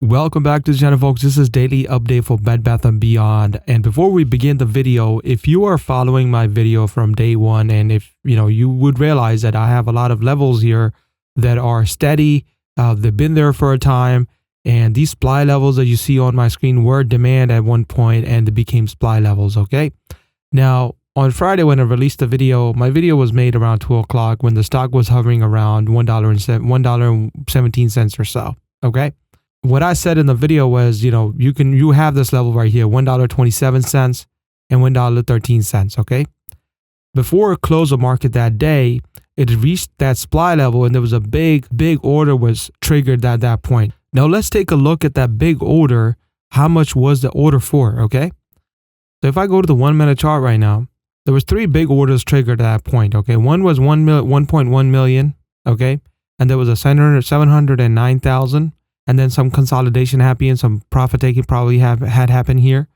Welcome back to the channel, folks. This is daily update for Bed Bath & Beyond. And before we begin the video, if you are following my video from day one, and if you would realize that I have a lot of levels here that are steady, they've been there for a time, and these supply levels that you see on my screen were demand at one point and they became supply levels. Okay, now on Friday when I released the video, my video was made around 12 o'clock when the stock was hovering around $1.17 or so. Okay, what I said in the video was, you have this level right here, $1.27 and $1.13. Okay, before close of market that day, it reached that supply level and there was a big order was triggered at that point. Now let's take a look at that big order. How much was the order for? Okay, so if I go to the 1 minute chart right now, there was three big orders triggered at that point. Okay, one was 1.1 million. Okay, and there was a 709,000. And then some consolidation happened and some profit taking probably had happened here.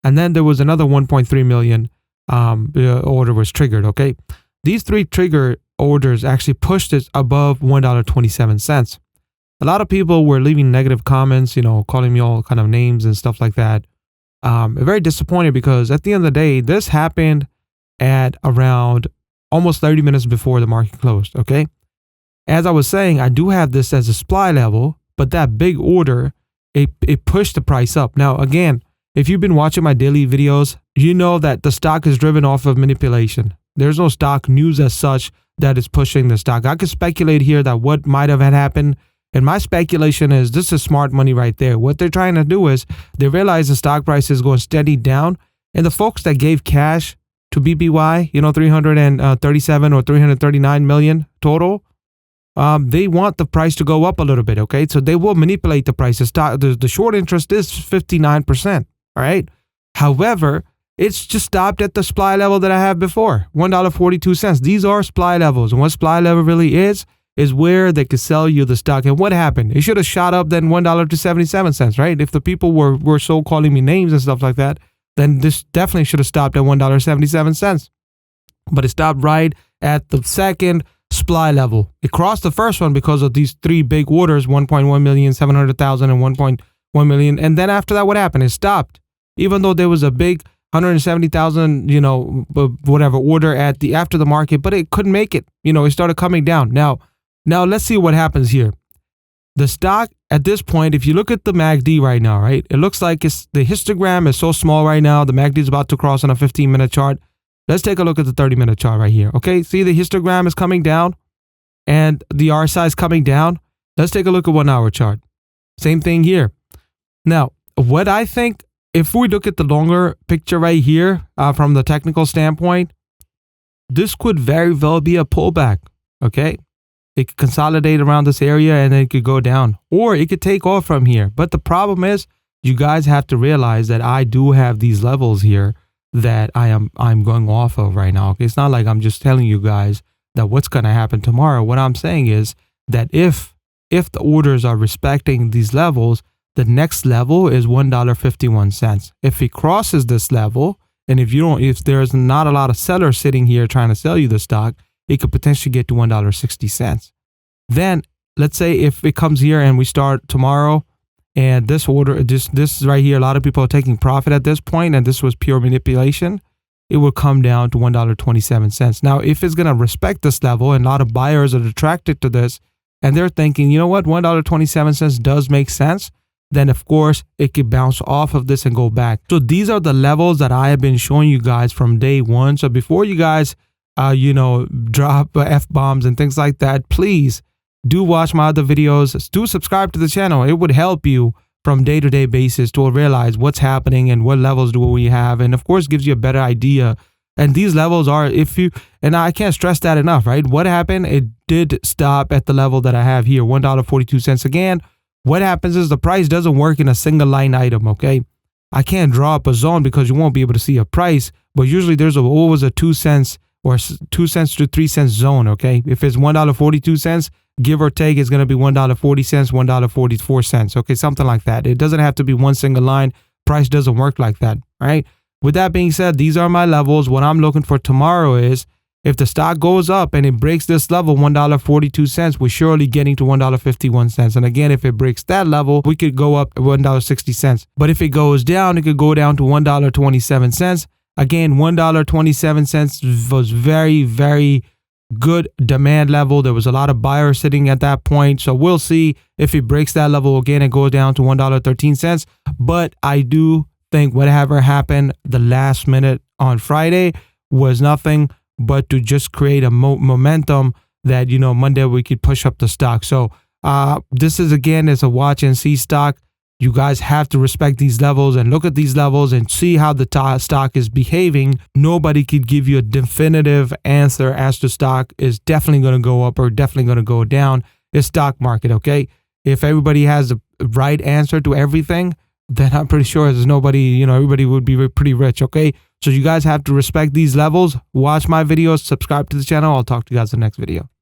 And then there was another 1.3 million order was triggered. Okay, these three trigger orders actually pushed it above $1.27. A lot of people were leaving negative comments, calling me all kind of names and stuff like that. Very disappointed because at the end of the day, this happened at around almost 30 minutes before the market closed. Okay, as I was saying, I do have this as a supply level. But that big order, it pushed the price up. Now, again, if you've been watching my daily videos, you know that the stock is driven off of manipulation. There's no stock news as such that is pushing the stock. I could speculate here that what might have had happened. And my speculation is this is smart money right there. What they're trying to do is they realize the stock price is going steady down. And the folks that gave cash to BBBY, 337 or 339 million total, they want the price to go up a little bit. Okay, so they will manipulate the price. The short interest is 59%. All right. However, it's just stopped at the supply level that I have before, $1.42. These are supply levels, and what supply level really is where they could sell you the stock. And what happened? It should have shot up then $1 to 77 cents, right? If the people were so calling me names and stuff like that, then this definitely should have stopped at $1.77. But it stopped right at the second supply level. It crossed the first one because of these three big orders, 1.1 million, 700,000 and 1.1 million. And then after that, what happened? It stopped. Even though there was a big 170,000, whatever order after the market, but it couldn't make it. It started coming down. Now let's see what happens here. The stock at this point, if you look at the MACD right now, right, it looks like the histogram is so small right now. The MACD is about to cross on a 15-minute chart. Let's take a look at the 30-minute chart right here. Okay, see the histogram is coming down and the RSI is coming down. Let's take a look at 1 hour chart. Same thing here. Now, what I think, if we look at the longer picture right here from the technical standpoint, this could very well be a pullback. Okay, it could consolidate around this area and then it could go down, or it could take off from here. But the problem is, you guys have to realize that I do have these levels here that I'm going off of right now. Okay, it's not like I'm just telling you guys that what's going to happen tomorrow. What I'm saying is that if the orders are respecting these levels, the next level is $1.51. If it crosses this level, and if there's not a lot of sellers sitting here trying to sell you the stock, it could potentially get to $1.60. Then let's say if it comes here and we start tomorrow, and this order, this is right here, a lot of people are taking profit at this point, and this was pure manipulation. It will come down to $1.27. Now, if it's going to respect this level, and a lot of buyers are attracted to this, and they're thinking, you know what, $1.27 does make sense, then of course it could bounce off of this and go back. So these are the levels that I have been showing you guys from day one. So before you guys, drop F-bombs and things like that, please do watch my other videos. Do subscribe to the channel. It would help you from day-to-day basis to realize what's happening and what levels do we have. And of course, gives you a better idea. And these levels are, and I can't stress that enough, right? What happened? It did stop at the level that I have here, $1.42. Again, what happens is the price doesn't work in a single line item, okay? I can't draw up a zone because you won't be able to see a price, but usually there's always a 2 cents or 2 cents to 3 cents zone, okay? If it's $1.42, give or take, it's going to be $1.40, $1.44. Okay, something like that. It doesn't have to be one single line. Price doesn't work like that, right? With that being said, these are my levels. What I'm looking for tomorrow is If the stock goes up and it breaks this level, $1.42, we're surely getting to $1.51. And again, if it breaks that level, we could go up $1.60. But if it goes down, it could go down to $1.27. Again, $1.27 was very, very good demand level. There was a lot of buyers sitting at that point. So we'll see if it breaks that level again and goes down to $1.13. But I do think whatever happened the last minute on Friday was nothing but to just create a momentum that, you know, Monday we could push up the stock. So this is, again, is a watch and see stock. You guys have to respect these levels and look at these levels and see how the stock is behaving. Nobody could give you a definitive answer as to stock is definitely going to go up or definitely going to go down. It's stock market, okay? If everybody has the right answer to everything, then I'm pretty sure there's nobody, you know, everybody would be pretty rich, okay? So you guys have to respect these levels. Watch my videos, subscribe to the channel. I'll talk to you guys in the next video.